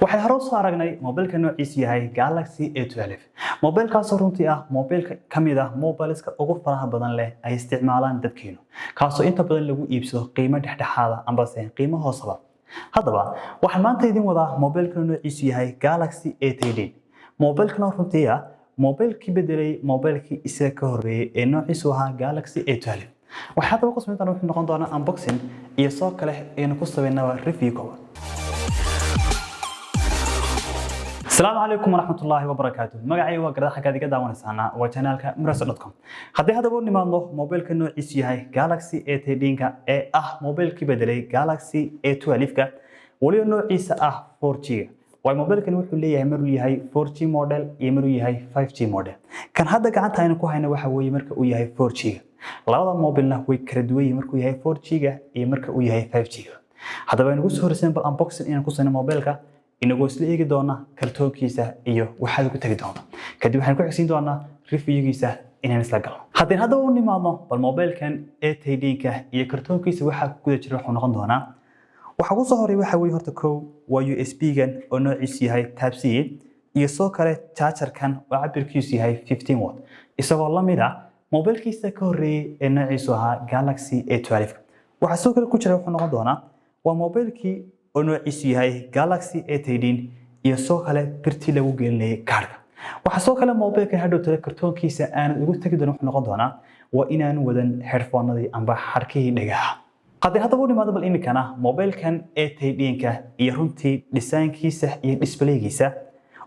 waxaan hore u soo aragnay mobilka noociisu yahay Galaxy A12 mobilkaas oo runtii ah mobilka kamid ah mobileska ugu faraha badan leh ay isticmaalaan dadkeenu kaasoo inta badan lagu iibsado qiimo dhexdhexaad ah amba qiimo hoosaba haddaba waxaan maanta idin wadaa mobilka noociisu yahay Galaxy A13 mobilkan runtii ah mobilkii bedelay mobilkii isaga ka horeeyay ee noociisu ahaa Galaxy A12 waxaan hadaba ku sameynaa wuxuu noqon doonaa unboxing iyo soo kale aynu ku sameynaa review kooban. السلام عليكم ورحمة الله وبركاته. مقعي وقرأ حكا ديك داوانسانا وچانالك مراسل.com. هدي هذا بو نيمانو موبيل كنو عيسو يهي Galaxy A13 كا موبيل كي بدلي Galaxy A12 كا وليو نوع عيسى 4G. واي موبيل كنو وحو ليه يمرو يهي 4G موديل يمرو يهي 5G موديل. كان هذا قاعد هاينو كو هاينا وحا وي مركو يهي 4G. لابدا موبيلنا وي كردوي مركو يهي 4G يمركو يهي 5G. هذا بينو سو هرسين بالانبوكسين إنا كو سينا موبيل كا inagu isla eegi doona kartoonkiisa iyo waxa uu ku tagi doono kadib waxaan ku xigsiin doonaa review-giisa inaan isla galno haddii hadda uu nimaadno bal mobilkan A13 iyo kartoonkiisa waxa ku guda jira wuxuu noqon doonaa waxa ku soo horay waxa weey horta waa USB-gan oo noociisu yahay Type-C iyo soo kale charger-kan oo cabirkiisu yahay 15 watt isagoo la mid ah mobilkiisa ka horeeyay ee noociisu ahaa Galaxy A12 waxa soo kale ku jira wuxuu noqon doonaa waa mobilkii oo noociisu yahay Galaxy A13 iyo soo kale birtii lagu gelinay kaarka waxa soo kale mobilka hadhow tala kartoonkiisa aan ugu tagi doono wuxuu noqon doonaa waa inaan wadan headphone-nadii amba xarkihii dhagaha haddii hadaba u nimaado bal imikana mobilkan A13 iyo runtii design-kiisa iyo display-giisa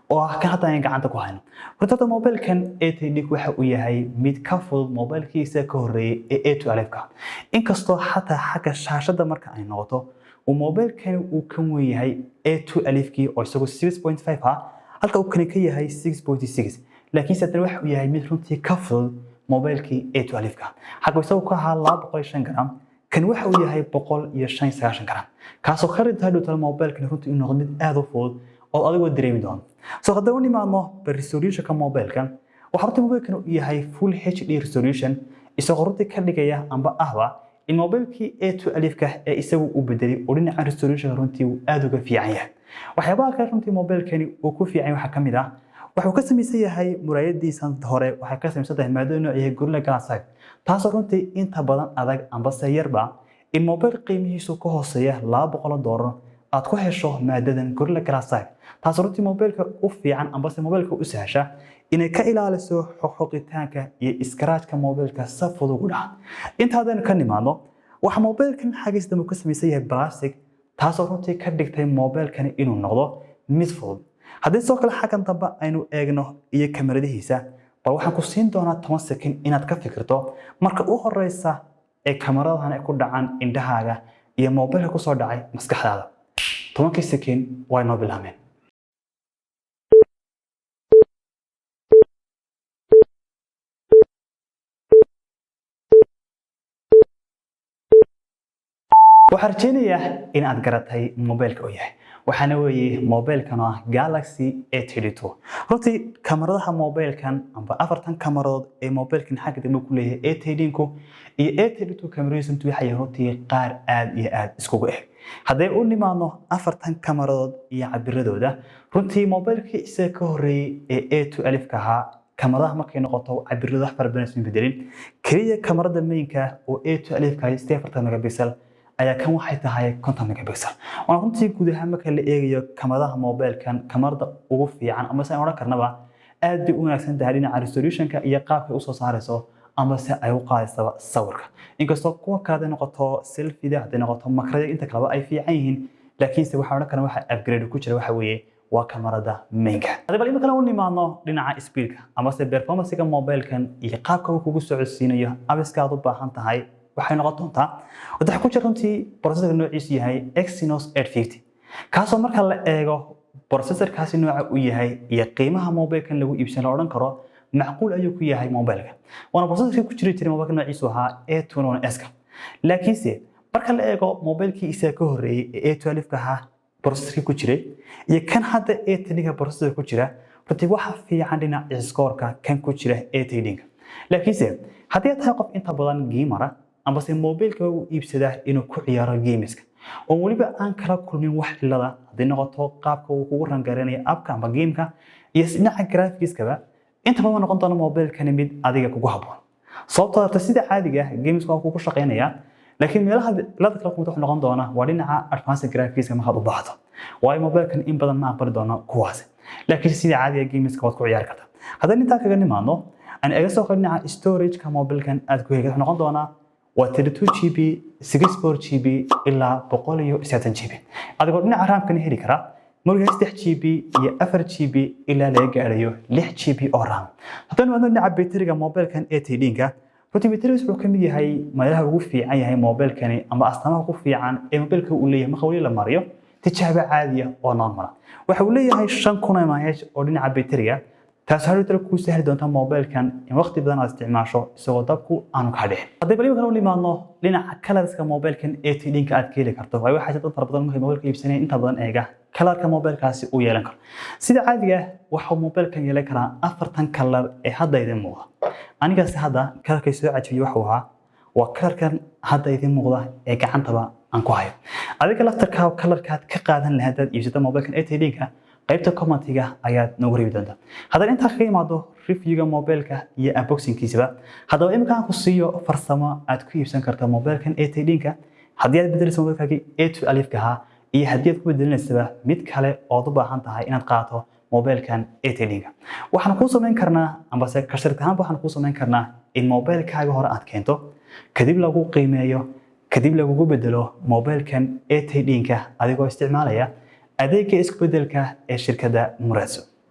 oo ah kan hadda aan gacanta ku hayno runtii mobilkan A13 waxa uu yahay mid ka fudud mobilkiisa ka horeeyay ee A12 inkastoo xataa xagga shaashada marka ay noqoto وموبايل كان وكم وياهي A2 ألفكي أو يسوي 6.5 هالك وكان كياهي 6.6 لكن ستروح وياهي مثل كفل موبايل كي A2 ألفكا حق يسوي كها لا بقول 5 جرام كان واحد وياهي بقول يشين 19 جرام كاسو خرج هذا الموبايل كان رنتي إنه غمد أضفود أو أضيق الدريم دون صدقوني ما ما بالريسوليوشن كموبايل كان وحرت موبايل كانوا ياهي فول HD ريسوليوشن يسوي كان لقيا أم بقهوة الموبايلكي A2 ألفكه isagu u bedelay oo dhinaca resolution runtii uu aad uga fiican yahay waxyaabaha kale runtii mobilkani uu ku fiican waxa kamid ah wuxuu ka samaysan yahay muraayadiisa hore waxa ka samaysan tahay maado noocyada Gorilla Glass 5 taas oo runtii inta badan adag amba sayarba in mobil qiimihiisu ka hooseeya $200 aad ku hesho maadadan Gorilla Glass 5 taas runtii mobilka u fiican amba mobilka u sahasha inay ka ilaaliso xoqitaanka iyo scratch-ka mobilka si fudud ugu dhaca inta hadan ka nimaano waxa mobilkan xagiis damo ka samaysan yahay plastic taas oo runtii ka dhigtay mobilkan inuu noqdo mid fudud haddii soo kale xagan damba aynu eegno iyo kamaradihiisa bal waxaan ku siin doonaa 10 second inaad ka fikirto marka u horeysa ee kamaradahan ay ku dhacaan indhahaaga iyo mobilka ku soo dhacay maskaxdaada 10 second way noo bilaabeen waxaan rajeynayaa in aad garatay mobilka oo yahay waxaana weeye mobilkan oo ah Galaxy A32 runtii kamaradaha mobilkan amba afartan kamarood ee mobilkan xagga dambe ku leeyahay A13 iyo A32 kamaradiisu waxay runtii qaar aad iyo aad iskugu eg haddii uu nimaano afartan kamarood iyo cabiradooda runtii mobilkii isaga ka horeeyay ee A2 alifka ahaa kamaradaha markay noqoto cabirada farbanaysan bedelin kaliya kamarada mainka oo A2 alifka 40 megapixel ayaa kan waxay tahay 50 megapixel oo runtii guud ahaan marka la eegayo kamaradaha mobilkan kamarada ugu fiican ama saan oran karnaba aad bay u wanaagsan tahay dhinaca resolution-ka iyo qaabka ay u soo saarayso ama se ay u qaadayso sawirka inkastoo kuwa kale noqoto selfie-da hadii noqoto makrada inta kale ay fiican yihiin laakiin se waxa oran karnaa waxa upgrade ku jira waxa weeye waa kamarada mainka hadaba in kale uu nimaano dhinaca speed-ka ama se performance-ka mobilkan iyo qaabka uu kugu socodsiinayo abiska aad u baahan tahay waxay noqon doontaa waxa ku jira runtii processor noociisu yahay Exynos 850 kaasoo marka la eego processor-kaasi nooca uu yahay iyo qiimaha mobilkan lagu iibsan la oran karo macquul ayuu ku yahay mobilka wana processor ku jira mobilka noociisu ahaa A21s laakiin se marka la eego mobilkii isaga ka horeeyay ee A12 ka ahaa processor ku jira iyo kan hadda A13 processor ku jira runtii waxa fiican dhinaca score-ka kan ku jira A13 laakiin se haddii aad tahay qof inta badan gamer amba se mobilka uu iibsada inuu ku ciyaaro gameska oo waliba aan kala kulmin wax cilada hadii noqoto qaabka uu kugu rangareynay appka ama gameka iyo dhinaca graphics-kaba inta badan noqon doona mobilkan mid adiga kugu haboon sababtoo ah sida caadiga ah games waa kugu shaqeynaya laakiin meelaha la kala kumid wax noqon doona waa dhinaca advanced graphics ma had u baahdo waayo mobilkan in badan ma aqbali doona kuwaas laakiin sida caadiga games waad ku ciyaar kartaa haddii inta kaga nimaano aan iga soo qadnaa storage-ka mobilkan aad ku heli noqon doona waa 32GB 64GB ilaa 160GB adigoo dhinaca RAM-kan heli kara marka 3GB iyo 4GB ilaa laga gaarayo 6GB oo RAM haddana waa dhinaca batteriga mobilkan ATD-ga runtii batteriga wuxuu ka mid yahay meelaha ugu fiican yahay mobilkani ama astaamaha ugu fiican ee mobilka uu leeyahay marka wali la mariyo tijaabo caadi ah oo normal waxa uu leeyahay 5000 mAh oo dhinaca batteriga taas hada ku sahli doonta mobilkan in waqti badan aad isticmaasho isagoo dabku aanu ka dhicin haddii baliba kale u limaadno dhinaca colorska mobilkan ATD-ka aad ka heli karto way waxa dad fara badan markay mobilka iibsanayaan inta badan eega colorka mobilkaasi uu yeelan karo sida caadiga ah waxa mobilkan yeelan kara 40 color ee hadda idin muuqda aniga si hadda colorka soo cajiyo waxa waa colorkan hadda idin muuqda ee gacantaba aan ku hayo adiga laftarka colorkaad ka qaadan lahayd dad iibsata mobilkan ATD-ka qaybta commentiga ayaad nagu reebi doontaa haddana inta ka yimaado review-ga mobilka iyo unboxing-kiisaba haddaba imkaan ku siiyo farsamo aad ku iibsan karto mobilkan ATD-ka haddii aad bedelayso mobilkaaga A2 alifka ahaa iyo haddii aad ku bedelaysaba mid kale oo u baahan tahay inaad qaato mobilkan ATD-ga waxaan ku sameyn karnaa amba se ka shirkad ahaan waxaan ku sameyn karnaa in mobilkaaga hore aad keento kadib lagu qiimeeyo kadib lagu bedelo mobilkan ATD-ka adigoo isticmaalaya adeegga isku bedelka ee shirkadda Muraso